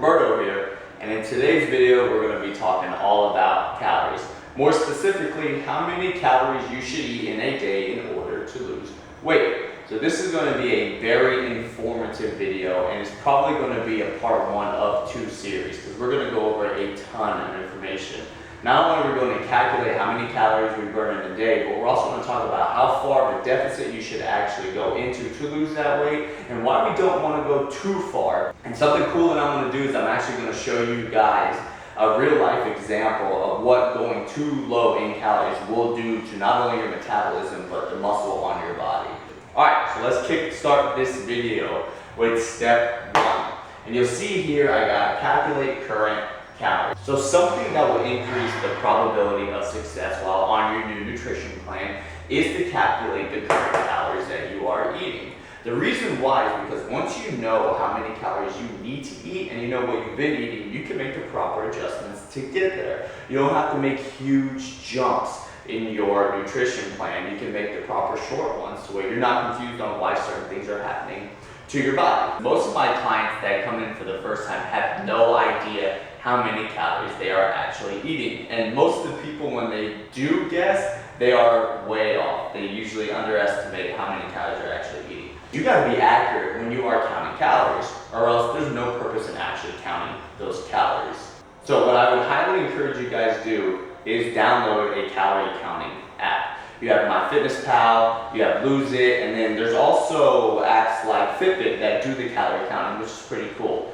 Roberto here, and in today's video we're going to be talking all about calories. More specifically, how many calories you should eat in a day in order to lose weight. So this is going to be a very informative video, and it's probably going to be a part 1 of 2 series because we're going to go over a ton of information. Not only are we going to calculate how many calories we burn in a day, but we're also going to talk about how far of a deficit you should actually go into to lose that weight and why we don't want to go too far. And something cool that I'm going to do is I'm actually going to show you guys a real life example of what going too low in calories will do to not only your metabolism but the muscle on your body. Alright, so let's kickstart this video with step 1. And you'll see here I got calculate current calories. So something that will increase the probability of success while on your new nutrition plan is to calculate the current calories that you are eating. The reason why is because once you know how many calories you need to eat and you know what you've been eating, you can make the proper adjustments to get there. You don't have to make huge jumps in your nutrition plan. You can make the proper short ones to where you're not confused on why certain things are happening to your body. Most of my clients that come in for the first time have no idea how many calories they are actually eating. And most of the people, when they do guess, they are way off. They usually underestimate how many calories they're actually eating. You gotta be accurate when you are counting calories, or else there's no purpose in actually counting those calories. So what I would highly encourage you guys do is download a calorie counting app. You have MyFitnessPal, you have Lose It, and then there's also apps like Fitbit that do the calorie counting, which is pretty cool.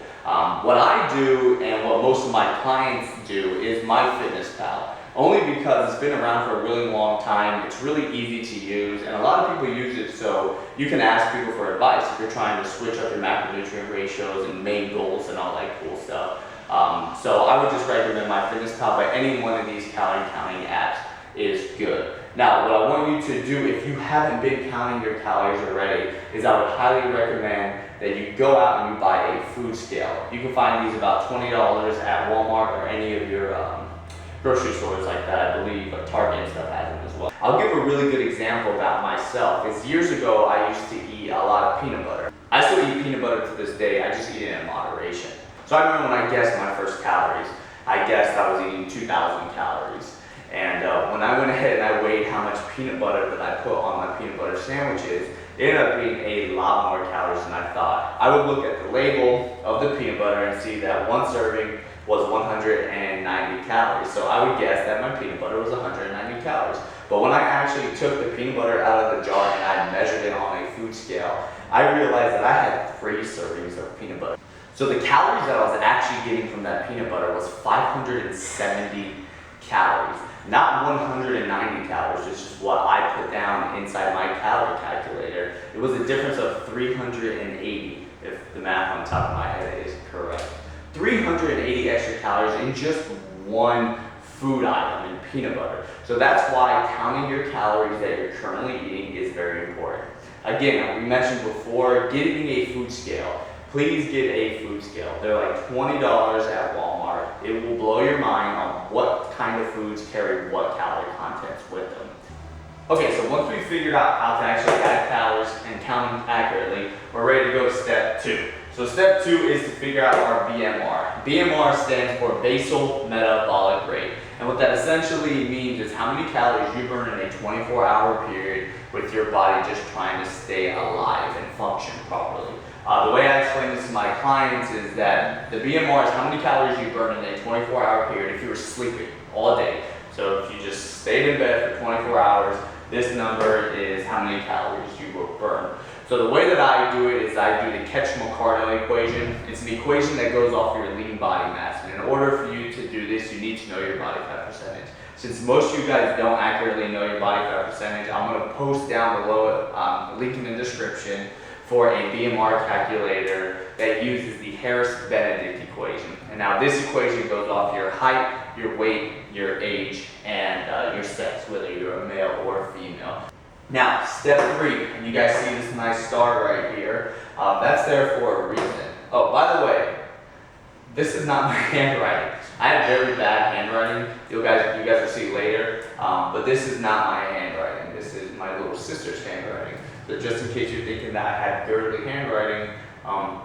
What I do and what most of my clients do is MyFitnessPal, only because it's been around for a really long time. It's really easy to use, and a lot of people use it so you can ask people for advice if you're trying to switch up your macronutrient ratios and main goals and all that cool stuff. So I would just recommend MyFitnessPal, but any one of these calorie counting apps is good. Now, what I want you to do if you haven't been counting your calories already is I would highly recommend that you go out and you buy a food scale. You can find these about $20 at Walmart or any of your grocery stores like that. I believe Target and stuff has them as well. I'll give a really good example about myself. Is years ago I used to eat a lot of peanut butter. I still eat peanut butter to this day. I just eat it in moderation. So I remember when I guessed my first calories, I guessed I was eating 2,000 calories. And when I went ahead and I weighed how much peanut butter that I put on my peanut butter sandwiches, it ended up being a lot more calories than I thought. I would look at the label of the peanut butter and see that one serving was 190 calories. So I would guess that my peanut butter was 190 calories. But when I actually took the peanut butter out of the jar and I measured it on a food scale, I realized that I had 3 servings of peanut butter. So the calories that I was actually getting from that peanut butter was 570 calories. Not 190 calories, which is what I put down inside my calorie calculator. It was a difference of 380, if the math on top of my head is correct. 380 extra calories in just one food item in peanut butter. So that's why counting your calories that you're currently eating is very important. Again, we mentioned before, getting a food scale. Please get a food scale. They're like $20 at Walmart. It will blow your mind on what kind of foods carry what calorie contents with them. Okay, so once we figured out how to actually add calories and count them accurately, we're ready to go to step 2. So step 2 is to figure out our BMR. BMR stands for basal metabolic rate. And what that essentially means is how many calories you burn in a 24-hour period with your body just trying to stay alive and function properly. The way I explain this to my clients is that the BMR is how many calories you burn in a 24-hour period if you were sleeping all day. So if you just stayed in bed for 24 hours, this number is how many calories you will burn. So the way that I do it is I do the Ketchum-McCardell equation. It's an equation that goes off your lean body mass. And in order for you to do this, you need to know your body fat percentage. Since most of you guys don't accurately know your body fat percentage, I'm going to post down below, link in the description, for a BMR calculator that uses the Harris-Benedict equation. And now this equation goes off your height, your weight, your age, and your sex, whether you're a male or a female. Now, step 3, and you guys see this nice star right here, that's there for a reason. Oh, by the way, this is not my handwriting. I have very bad handwriting. You guys will see later, but this is not my handwriting. This is my little sister's handwriting. So just in case you're thinking that I have dirty handwriting,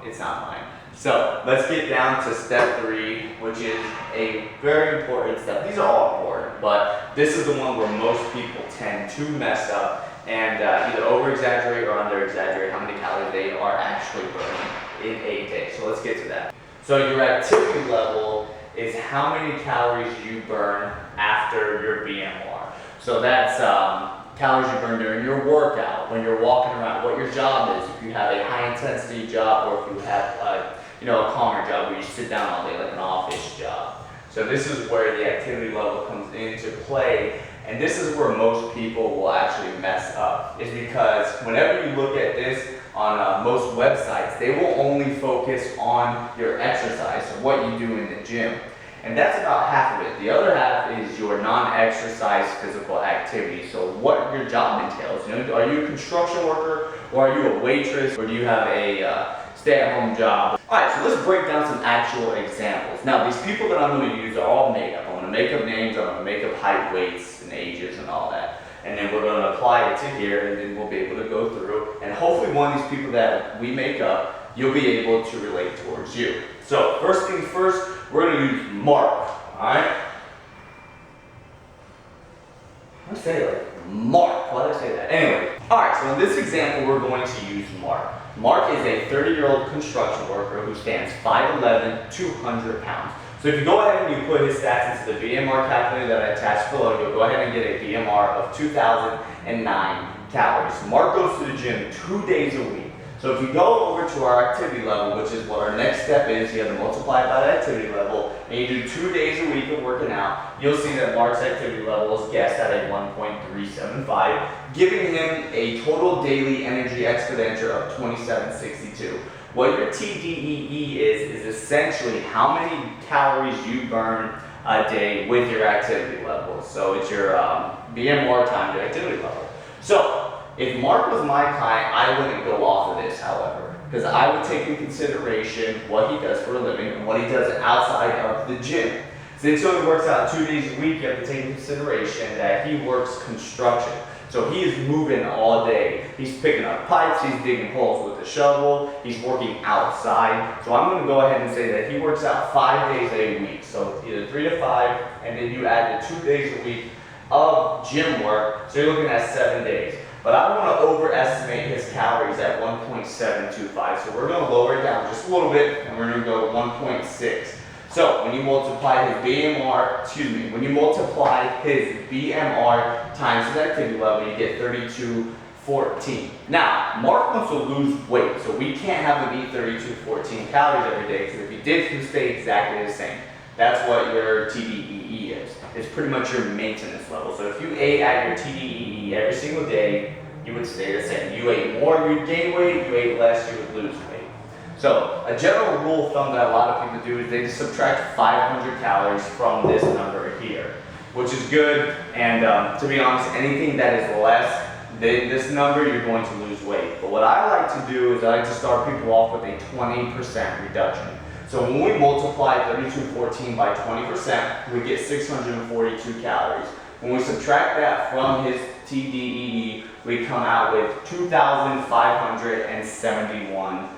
it's not mine. So let's get down to step 3, which is a very important step. These are all important, but this is the one where most people tend to mess up and either over-exaggerate or under-exaggerate how many calories they are actually burning in a day. So let's get to that. So your activity level is how many calories you burn after your BMR. So that's calories you burn during your workout, when you're walking around, what your job is, if you have a high-intensity job or if you have a calmer job where you sit down all day like an office job. So this is where the activity level comes into play, and this is where most people will actually mess up, is because whenever you look at this on most websites, they will only focus on your exercise, so what you do in the gym. And that's about half of it. The other half is your non-exercise physical activity. So what your job entails. Are you a construction worker, or are you a waitress, or do you have a stay-at-home job? Alright, so let's break down some actual examples. Now, these people that I'm going to use are all made up. I'm going to make up names, I'm going to make up height, weights, and ages, and all that. And then we're going to apply it to here, and then we'll be able to go through. And hopefully one of these people that we make up, you'll be able to relate towards you. So, first things first, we're going to use Mark. Alright? I say like Mark. Why did I say that? Anyway. Alright, so in this example, we're going to use Mark. Mark is a 30-year-old construction worker who stands 5'11", 200 pounds. So if you go ahead and you put his stats into the BMR calculator that I attached below, you'll go ahead and get a BMR of 2,009 calories. Mark goes to the gym 2 days a week. So if you go over to our activity level, which is what our next step is, you have to multiply by the activity level, and you do 2 days a week of working out, you'll see that Mark's activity level is guessed at a 1.375, giving him a total daily energy expenditure of 2762. What your TDEE is essentially how many calories you burn a day with your activity level. So it's your BMR times your activity level. So if Mark was my client, I wouldn't go off of this, however, because I would take in consideration what he does for a living and what he does outside of the gym. Since he only works out 2 days a week, you have to take in consideration that he works construction. So he is moving all day. He's picking up pipes, he's digging holes with a shovel, he's working outside. So I'm going to go ahead and say that he works out 5 days a week. So either 3 to 5, and then you add the 2 days a week of gym work, so you're looking at 7 days. But I don't want to overestimate his calories at 1.725, so we're going to lower it down just a little bit, and we're going to go 1.6. So when you multiply his when you multiply his BMR times his activity level, you get 3214. Now, Mark wants to lose weight, so we can't have him eat 3214 calories every day, because if he did, he would stay exactly the same. That's what your TDEE is. It's pretty much your maintenance level. So if you ate at your TDEE every single day, you would stay the same. You ate more, you would gain weight. You ate less, you would lose weight. So a general rule of thumb that a lot of people do is they just subtract 500 calories from this number here, which is good. And to be honest, anything that is less than this number, you're going to lose weight. But what I like to do is I like to start people off with a 20% reduction. So when we multiply 3214 by 20%, we get 642 calories. When we subtract that from his TDEE, we come out with 2,571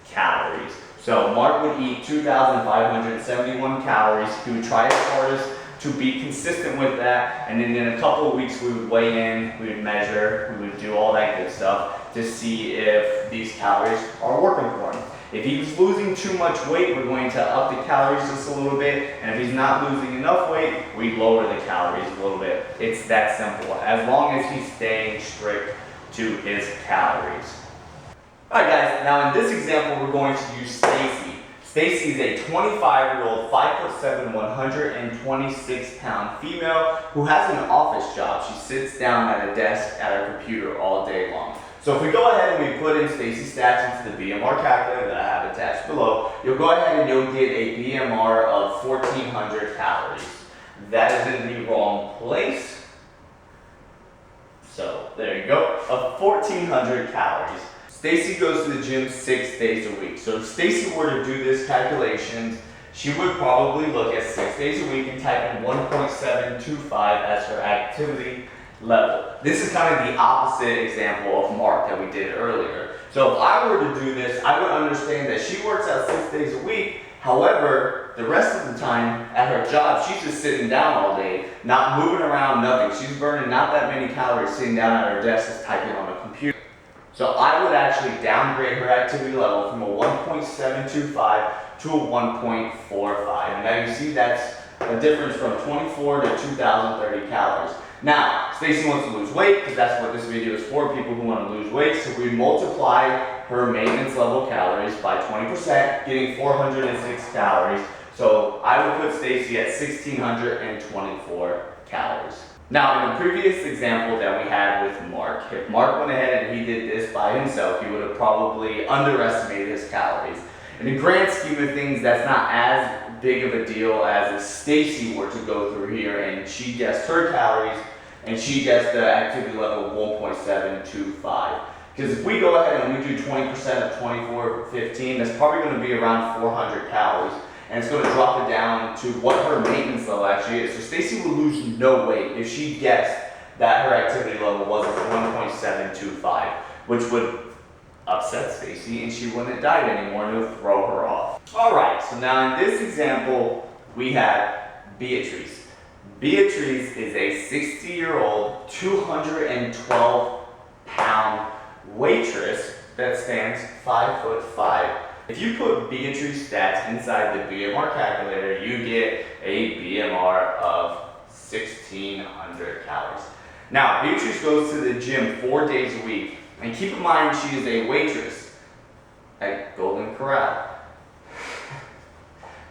calories. So Mark would eat 2,571 calories. He would try his hardest to be consistent with that, and then in a couple of weeks we would weigh in, we would measure, we would do all that good stuff to see if these calories are working for him. If he's losing too much weight, we're going to up the calories just a little bit, and if he's not losing enough weight, we lower the calories a little bit. It's that simple, as long as he's staying strict to his calories. Alright guys, now in this example we're going to use Stacy. Stacy is a 25-year-old, 5'7", 126-pound female who has an office job. She sits down at a desk at her computer all day long. So if we go ahead and we put in Stacy's stats into the BMR calculator that I have attached below, you'll go ahead and you'll get a BMR of 1,400 calories. That is in the wrong place. So there you go, of 1,400 calories. Stacy goes to the gym 6 days a week. So if Stacy were to do this calculation, she would probably look at 6 days a week and type in 1.725 as her activity level. This is kind of the opposite example of Mark that we did earlier. So if I were to do this, I would understand that she works out 6 days a week. However, the rest of the time at her job, she's just sitting down all day, not moving around, nothing. She's burning not that many calories sitting down at her desk just typing on a computer. So I would actually downgrade her activity level from a 1.725 to a 1.45. And now you see that's a difference from 24 to 2,030 calories. Now, Stacy wants to lose weight because that's what this video is for, people who want to lose weight. So we multiply her maintenance level calories by 20%, getting 406 calories. So I would put Stacy at 1,624 calories. Now, in the previous example that we had with Mark, if Mark went ahead and he did this by himself, he would have probably underestimated his calories. In the grand scheme of things, that's not as big of a deal as if Stacy were to go through here and she guessed her calories and she guessed the activity level of 1.725. Because if we go ahead and we do 20% of 2415, that's probably going to be around 400 calories. And it's going to drop it down to what her maintenance level actually is. So Stacy will lose no weight if she guessed that her activity level was 1.725, which would upset Stacy and she wouldn't diet anymore and it would throw her off. Alright, so now in this example, we have Beatrice. Beatrice is a 60-year-old, 212-pound waitress that stands 5'5". If you put Beatrice stats inside the BMR calculator, you get a BMR of 1,600 calories. Now, Beatrice goes to the gym 4 days a week, and keep in mind she is a waitress at Golden Corral.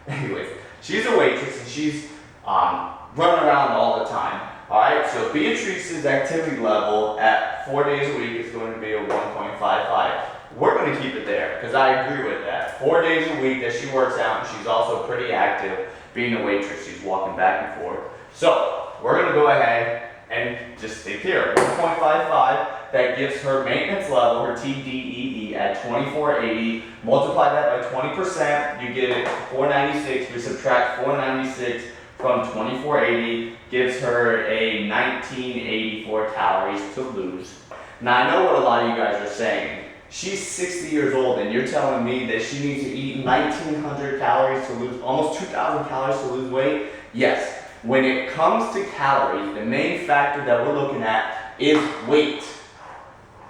Anyways, she's a waitress and she's running around all the time. Alright, so Beatrice's activity level at 4 days a week is going to be a 1.55. We're going to keep it there because I agree with that. 4 days a week that she works out and she's also pretty active being a waitress. She's walking back and forth. So we're going to go ahead and just stick here. 1.55, that gives her maintenance level, her TDEE at 2480. Multiply that by 20%, you get 496. We subtract 496 from 2480, gives her a 1984 calories to lose. Now I know what a lot of you guys are saying. She's 60 years old and you're telling me that she needs to eat 1,900 calories to lose, almost 2,000 calories to lose weight? Yes. When it comes to calories, the main factor that we're looking at is weight.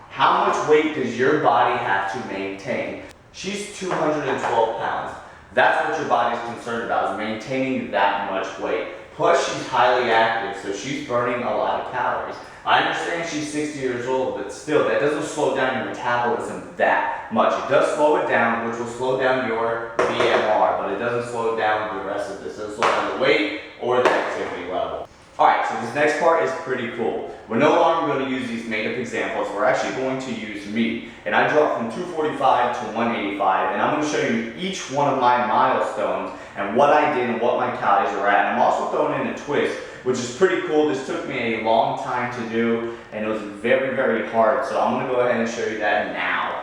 How much weight does your body have to maintain? She's 212 pounds. That's what your body's concerned about, is maintaining that much weight. Plus she's highly active, so she's burning a lot of calories. I understand she's 60 years old, but still, that doesn't slow down your metabolism that much. It does slow it down, which will slow down your BMR, but it doesn't slow down the rest of this. It doesn't slow down the weight or the activity level. Alright, so this next part is pretty cool. We're no longer going to use these made-up examples. We're actually going to use me. And I dropped from 245 to 185, and I'm going to show you each one of my milestones and what I did and what my calories are at. And I'm also throwing in a twist, which is pretty cool. This took me a long time to do, and it was very, very hard. So I'm going to go ahead and show you that now.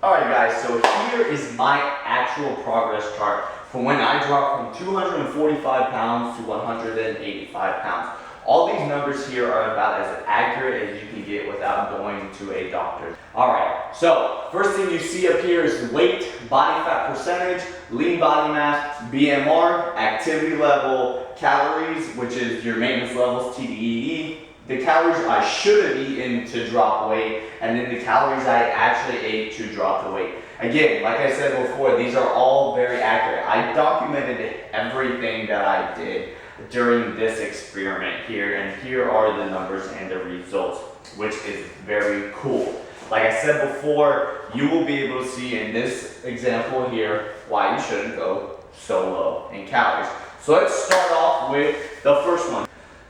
Alright guys, so here is my actual progress chart from when I dropped from 245 pounds to 185 pounds. All these numbers here are about as accurate as you can get without going to a doctor. Alright, so first thing you see up here is weight, body fat percentage, lean body mass, BMR, activity level, calories, which is your maintenance levels, TDEE, the calories I should have eaten to drop weight, and then the calories I actually ate to drop the weight. Again, like I said before, these are all very accurate. I documented everything that I did during this experiment here, and here are the numbers and the results, which is very cool. Like I said before, you will be able to see in this example here why you shouldn't go so low in calories. So let's start off with the first one.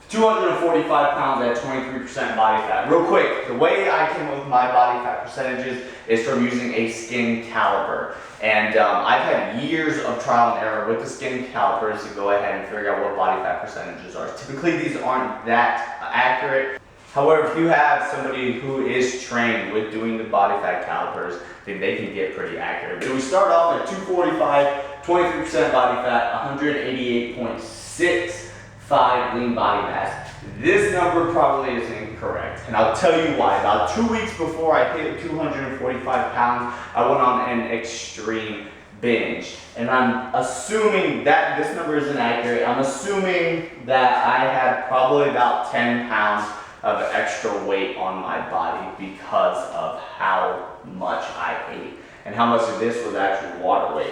245 pounds at 23% body fat. Real quick, the way I came up with my body fat percentages is from using a skin caliper. And I've had years of trial and error with the skin calipers to go ahead and figure out what body fat percentages are. Typically these aren't that accurate. However, if you have somebody who is trained with doing the body fat calipers, then they can get pretty accurate. So we start off at 245, 23% body fat, 188.65 lean body mass. This number probably is incorrect, and I'll tell you why. About 2 weeks before I hit 245 pounds, I went on an extreme binge. And I'm assuming that this number isn't accurate. I'm assuming that I had probably about 10 pounds of extra weight on my body because of how much I ate and how much of this was actually water weight.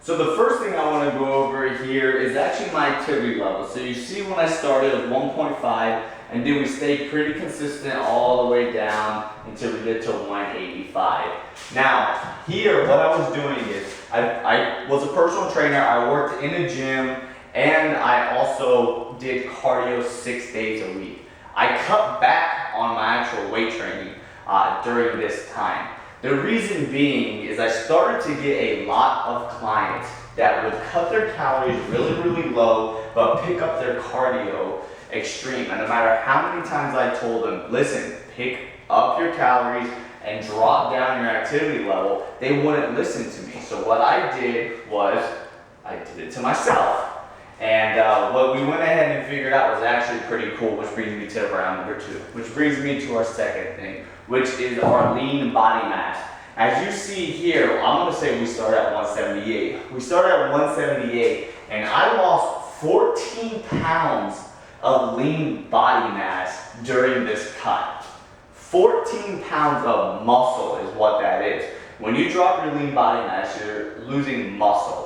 So the first thing I want to go over here is actually my activity level. So you see when I started at 1.5, and then we stayed pretty consistent all the way down until we get to 185. Now, here what I was doing is, I was a personal trainer, I worked in a gym, and I also did cardio 6 days a week. I cut back on my actual weight training during this time. The reason being is I started to get a lot of clients that would cut their calories really, really low, but pick up their cardio extreme. And no matter how many times I told them, listen, pick up your calories and drop down your activity level, they wouldn't listen to me. So what I did was, I did it to myself. And what we went ahead and figured out was actually pretty cool, which brings me to round number 2, which brings me to our second thing, which is our lean body mass. As you see here, I'm gonna say we started at 178. We started at 178, and I lost 14 pounds of lean body mass during this cut. 14 pounds of muscle is what that is. When you drop your lean body mass, you're losing muscle.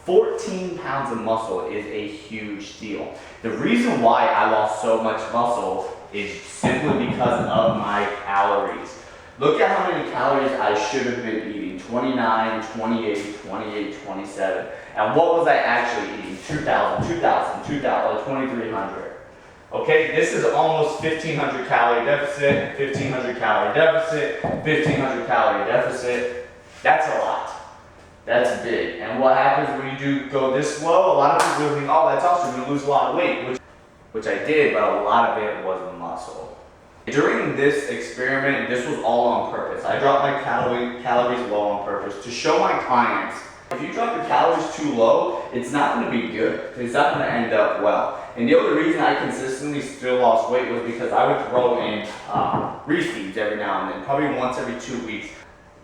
14 pounds of muscle is a huge deal. The reason why I lost so much muscle is simply because of my calories. Look at how many calories I should have been eating. 29, 28, 28, 27. And what was I actually eating? 2,000, 2,300. Okay, this is almost 1,500 calorie deficit, 1,500 calorie deficit, 1,500 calorie deficit. That's a lot. That's big. And what happens when you do go this slow? A lot of people think, oh, that's awesome, you lose a lot of weight, which I did, but a lot of it was muscle. During this experiment, this was all on purpose. I dropped my calories low on purpose to show my clients, if you drop your calories too low, it's not going to be good. It's not going to end up well. And the only reason I consistently still lost weight was because I would throw in refeeds every now and then, probably once every 2 weeks.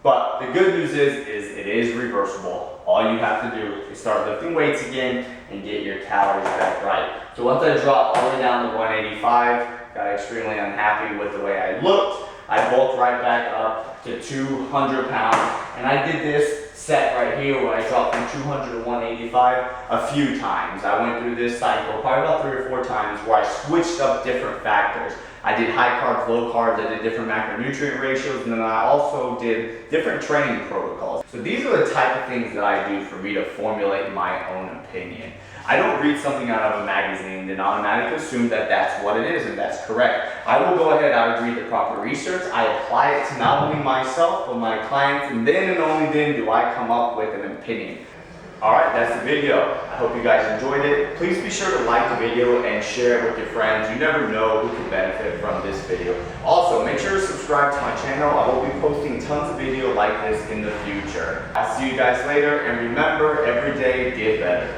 But the good news is it is reversible. All you have to do is start lifting weights again and get your calories back right. So once I dropped all the way down to 185, got extremely unhappy with the way I looked, I bulked right back up to 200 pounds. And I did this set right here where I dropped from 200 to 185 a few times. I went through this cycle probably about 3 or 4 times where I switched up different factors. I did high carbs, low carbs, I did different macronutrient ratios, and then I also did different training protocols. So these are the type of things that I do for me to formulate my own opinion. I don't read something out of a magazine and automatically assume that that's what it is and that's correct. I will go ahead, I would read the proper research, I apply it to not only myself, but my clients, and then and only then do I come up with an opinion. Alright, that's the video. I hope you guys enjoyed it. Please be sure to like the video and share it with your friends. You never know who can benefit from this video. Also, make sure to subscribe to my channel. I will be posting tons of videos like this in the future. I'll see you guys later, and remember, every day get better.